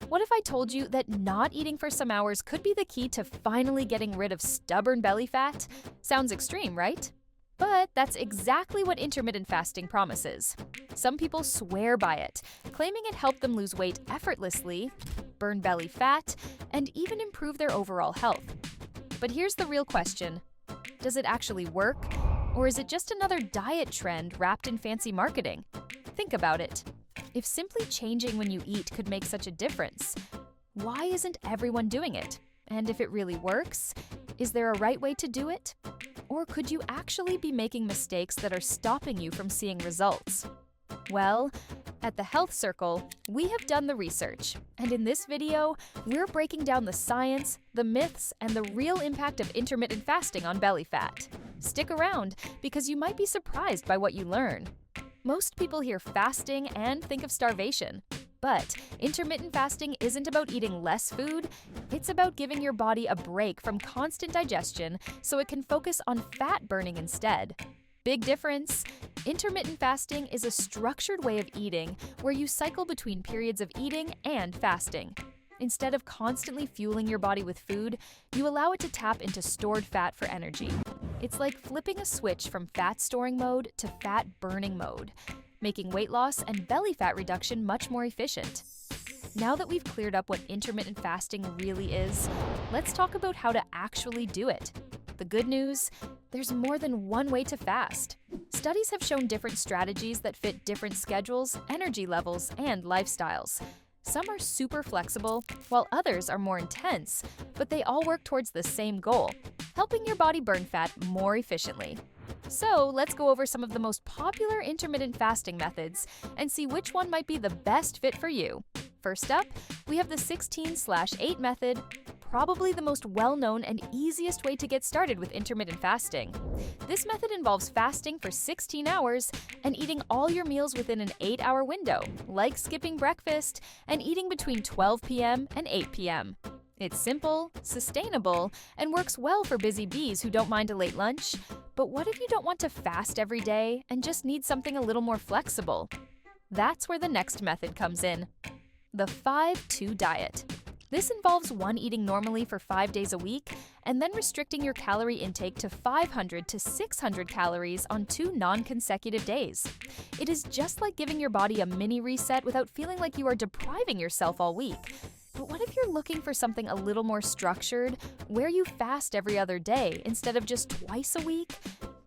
What if I told you that not eating for some hours could be the key to finally getting rid of stubborn belly fat? Sounds extreme, right? But that's exactly what intermittent fasting promises. Some people swear by it, claiming it helped them lose weight effortlessly, burn belly fat, and even improve their overall health. But here's the real question. Does it actually work? Or is it just another diet trend wrapped in fancy marketing? Think about it. If simply changing when you eat could make such a difference, why isn't everyone doing it? And if it really works, is there a right way to do it? Or could you actually be making mistakes that are stopping you from seeing results? Well, at the Health Circle, we have done the research, and in this video, we're breaking down the science, the myths, and the real impact of intermittent fasting on belly fat. Stick around, because you might be surprised by what you learn. Most people hear fasting and think of starvation. But intermittent fasting isn't about eating less food, it's about giving your body a break from constant digestion so it can focus on fat burning instead. Big difference! Intermittent fasting is a structured way of eating where you cycle between periods of eating and fasting. Instead of constantly fueling your body with food, you allow it to tap into stored fat for energy. It's like flipping a switch from fat storing mode to fat burning mode, making weight loss and belly fat reduction much more efficient. Now that we've cleared up what intermittent fasting really is, let's talk about how to actually do it. The good news? There's more than one way to fast. Studies have shown different strategies that fit different schedules, energy levels, and lifestyles. Some are super flexible, while others are more intense, but they all work towards the same goal, helping your body burn fat more efficiently. So let's go over some of the most popular intermittent fasting methods and see which one might be the best fit for you. First up, we have the 16/8 method, probably the most well-known and easiest way to get started with intermittent fasting. This method involves fasting for 16 hours and eating all your meals within an 8-hour window, like skipping breakfast and eating between 12 p.m. and 8 p.m. It's simple, sustainable, and works well for busy bees who don't mind a late lunch. But what if you don't want to fast every day and just need something a little more flexible? That's where the next method comes in. The 5-2 diet. This involves one eating normally for 5 days a week and then restricting your calorie intake to 500 to 600 calories on 2 non-consecutive days. It is just like giving your body a mini reset without feeling like you are depriving yourself all week. But what if you're looking for something a little more structured, where you fast every other day instead of just twice a week?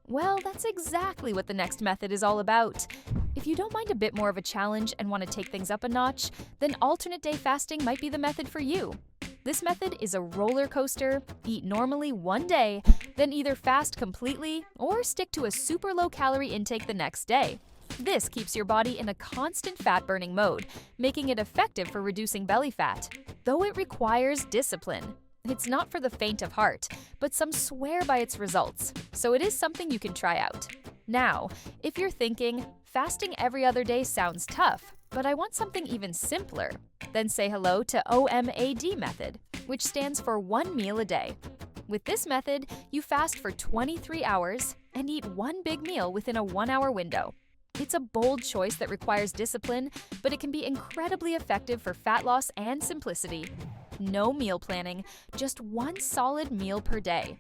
Well, that's exactly what the next method is all about. If you don't mind a bit more of a challenge and want to take things up a notch, then alternate day fasting might be the method for you. This method is a roller coaster. Eat normally one day, then either fast completely or stick to a super low calorie intake the next day. This keeps your body in a constant fat-burning mode, making it effective for reducing belly fat, though it requires discipline. It's not for the faint of heart, but some swear by its results, so it is something you can try out. Now, if you're thinking, fasting every other day sounds tough, but I want something even simpler, then say hello to OMAD method, which stands for 1 meal a day. With this method, you fast for 23 hours and eat one big meal within a 1-hour window. It's a bold choice that requires discipline, but it can be incredibly effective for fat loss and simplicity. No meal planning, just one solid meal per day.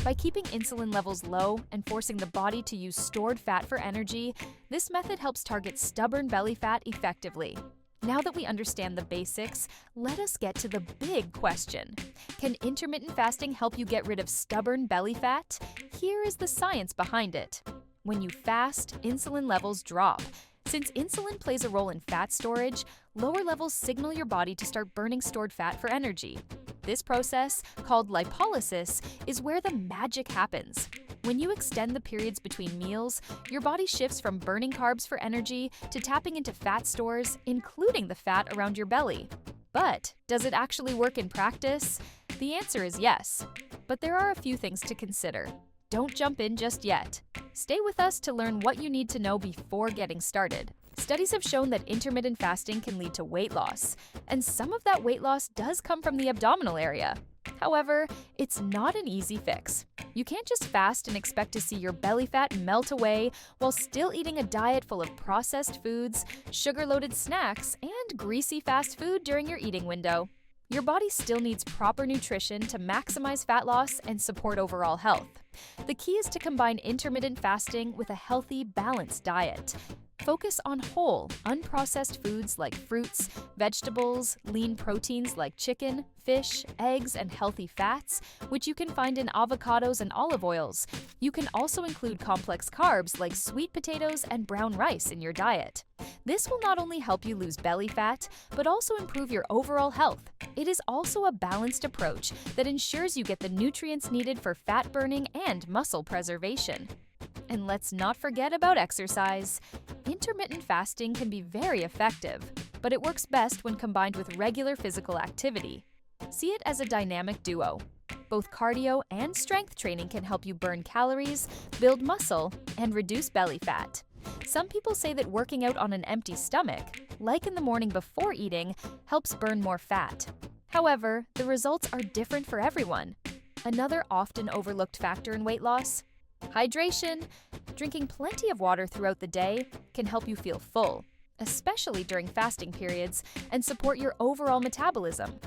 By keeping insulin levels low and forcing the body to use stored fat for energy, this method helps target stubborn belly fat effectively. Now that we understand the basics, let us get to the big question. Can intermittent fasting help you get rid of stubborn belly fat? Here is the science behind it. When you fast, insulin levels drop. Since insulin plays a role in fat storage, lower levels signal your body to start burning stored fat for energy. This process, called lipolysis, is where the magic happens. When you extend the periods between meals, your body shifts from burning carbs for energy to tapping into fat stores, including the fat around your belly. But does it actually work in practice? The answer is yes. But there are a few things to consider. Don't jump in just yet. Stay with us to learn what you need to know before getting started. Studies have shown that intermittent fasting can lead to weight loss, and some of that weight loss does come from the abdominal area. However, it's not an easy fix. You can't just fast and expect to see your belly fat melt away while still eating a diet full of processed foods, sugar-loaded snacks, and greasy fast food during your eating window. Your body still needs proper nutrition to maximize fat loss and support overall health. The key is to combine intermittent fasting with a healthy, balanced diet. Focus on whole, unprocessed foods like fruits, vegetables, lean proteins like chicken, fish, eggs, and healthy fats, which you can find in avocados and olive oils. You can also include complex carbs like sweet potatoes and brown rice in your diet. This will not only help you lose belly fat, but also improve your overall health. It is also a balanced approach that ensures you get the nutrients needed for fat burning and muscle preservation. And let's not forget about exercise. Intermittent fasting can be very effective, but it works best when combined with regular physical activity. See it as a dynamic duo. Both cardio and strength training can help you burn calories, build muscle, and reduce belly fat. Some people say that working out on an empty stomach, like in the morning before eating, helps burn more fat. However, the results are different for everyone. Another often overlooked factor in weight loss? Hydration. Drinking plenty of water throughout the day can help you feel full, especially during fasting periods, and support your overall metabolism.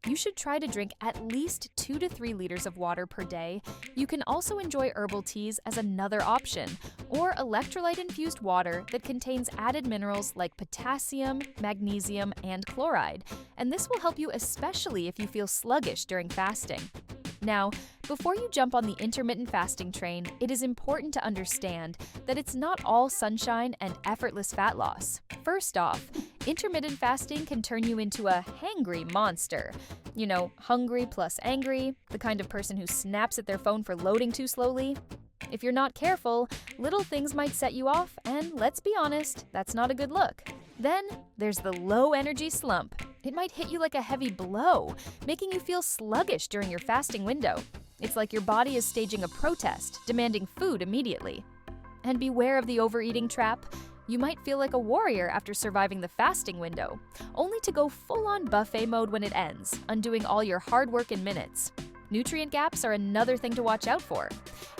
You should try to drink at least 2 to 3 liters of water per day. You can also enjoy herbal teas as another option, or electrolyte-infused water that contains added minerals like potassium, magnesium, and chloride, and this will help you especially if you feel sluggish during fasting. Now, before you jump on the intermittent fasting train, it is important to understand that it's not all sunshine and effortless fat loss. First off, intermittent fasting can turn you into a hangry monster. You know, hungry plus angry, the kind of person who snaps at their phone for loading too slowly. If you're not careful, little things might set you off, and let's be honest, that's not a good look. Then there's the low energy slump. It might hit you like a heavy blow, making you feel sluggish during your fasting window. It's like your body is staging a protest, demanding food immediately. And beware of the overeating trap. You might feel like a warrior after surviving the fasting window, only to go full-on buffet mode when it ends, undoing all your hard work in minutes. Nutrient gaps are another thing to watch out for.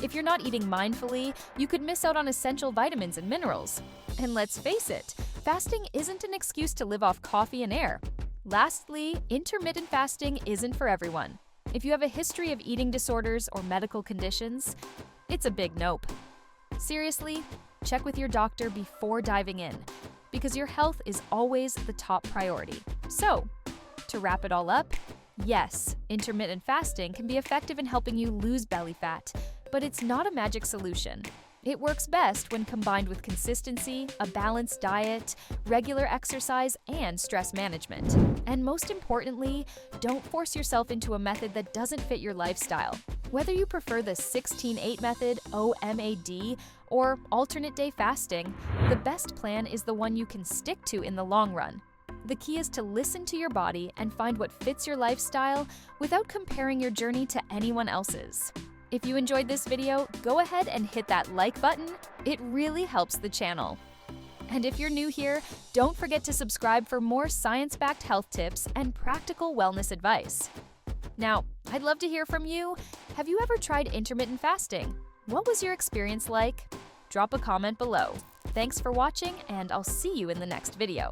If you're not eating mindfully, you could miss out on essential vitamins and minerals. And let's face it, fasting isn't an excuse to live off coffee and air. Lastly, intermittent fasting isn't for everyone. If you have a history of eating disorders or medical conditions, it's a big nope. Seriously, check with your doctor before diving in, because your health is always the top priority. So, to wrap it all up, yes, intermittent fasting can be effective in helping you lose belly fat, but it's not a magic solution. It works best when combined with consistency, a balanced diet, regular exercise, and stress management. And most importantly, don't force yourself into a method that doesn't fit your lifestyle. Whether you prefer the 16-8 method, OMAD, or alternate day fasting, the best plan is the one you can stick to in the long run. The key is to listen to your body and find what fits your lifestyle without comparing your journey to anyone else's. If you enjoyed this video, go ahead and hit that like button. It really helps the channel. And if you're new here, don't forget to subscribe for more science-backed health tips and practical wellness advice. Now, I'd love to hear from you. Have you ever tried intermittent fasting? What was your experience like? Drop a comment below. Thanks for watching, and I'll see you in the next video.